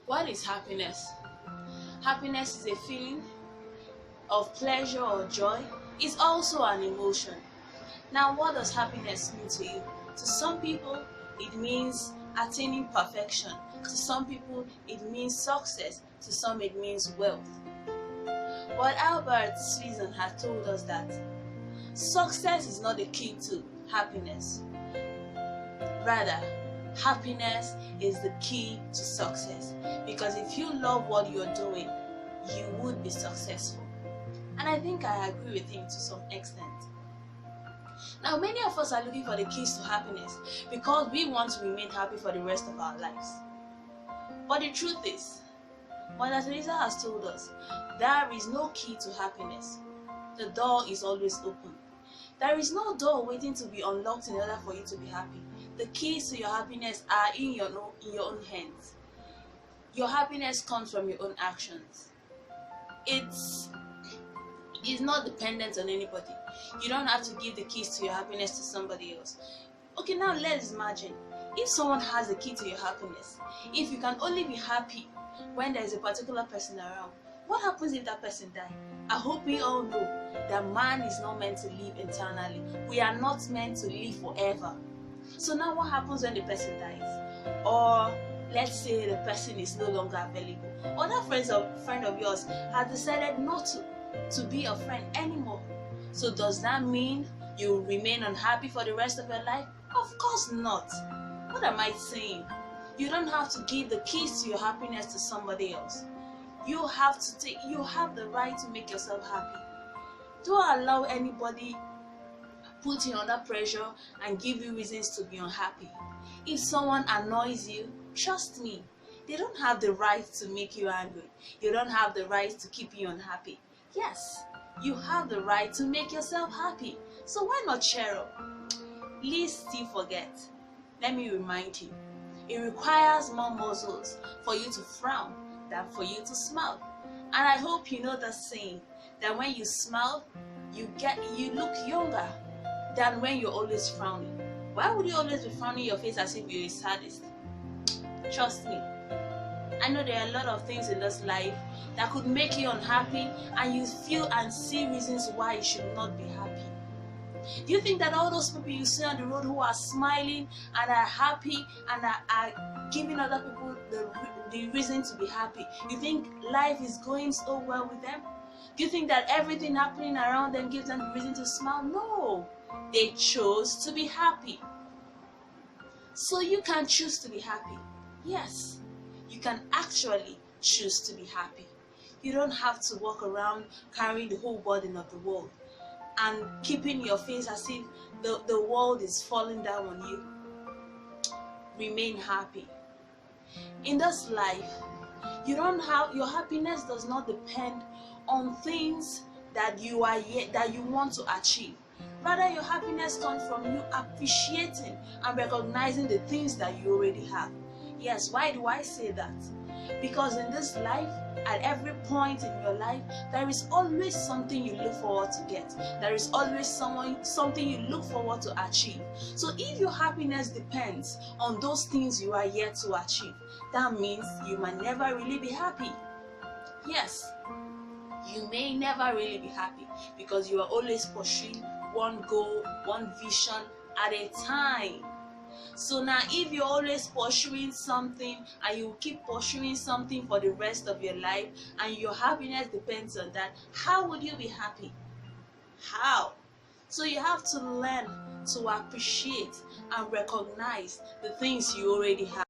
What is happiness? Happiness is a feeling of pleasure or joy. It's also an emotion. Now, what does happiness mean to you? To some people, it means attaining perfection. To some people, it means success. To some, it means wealth. But Albert Swinson has told us that success is not the key to happiness. Rather, happiness is the key to success. Because if you love what you're doing, you would be successful. And I think I agree with him to some extent. Now, many of us are looking for the keys to happiness because we want to remain happy for the rest of our lives. But the truth is, Mother Teresa has told us, there is no key to happiness. The door is always open. There is no door waiting to be unlocked in order for you to be happy. The keys to your happiness are in your own hands. Your happiness comes from your own actions. It's not dependent on anybody. You don't have to give the keys to your happiness to somebody else. Okay, now let's imagine if someone has the key to your happiness. If you can only be happy when there is a particular person around, what happens if that person dies? I hope we all know that man is not meant to live eternally. We are not meant to live forever. So now what happens when the person dies? Or let's say the person is no longer available. Or that friend of yours has decided not to be a friend anymore. So does that mean you remain unhappy for the rest of your life? Of course not. What am I saying? You don't have to give the keys to your happiness to somebody else. You have the right to make yourself happy. Don't allow anybody put you under pressure and give you reasons to be unhappy. If someone annoys you, trust me, they don't have the right to make you angry. You don't have the right to keep you unhappy. Yes, you have the right to make yourself happy. So why not cheer up? Please still forget. Let me remind you, it requires more muscles for you to frown than for you to smile. And I hope you know the saying that when you smile, you look younger than when you're always frowning. Why would you always be frowning your face as if you're a sadist? Trust me, I know there are a lot of things in this life that could make you unhappy, and you feel and see reasons why you should not be happy. Do you think that all those people you see on the road who are smiling and are happy and are giving other people the reason to be happy, you think life is going so well with them? Do you think that everything happening around them gives them the reason to smile? No, they chose to be happy. So you can choose to be happy. Yes, you can actually choose to be happy. You don't have to walk around carrying the whole burden of the world and keeping your face as if the world is falling down on you. Remain happy. In this life, your happiness does not depend on things that you want to achieve. Rather, your happiness comes from you appreciating and recognizing the things that you already have. Yes, why do I say that? Because in this life, at every point in your life, there is always something you look forward to get. There is always something you look forward to achieve. So if your happiness depends on those things you are yet to achieve, that means you might never really be happy. Yes, you may never really be happy because you are always pursuing one goal, one vision at a time. So now if you're always pursuing something and you keep pursuing something for the rest of your life and your happiness depends on that, how would you be happy? How? So you have to learn to appreciate and recognize the things you already have.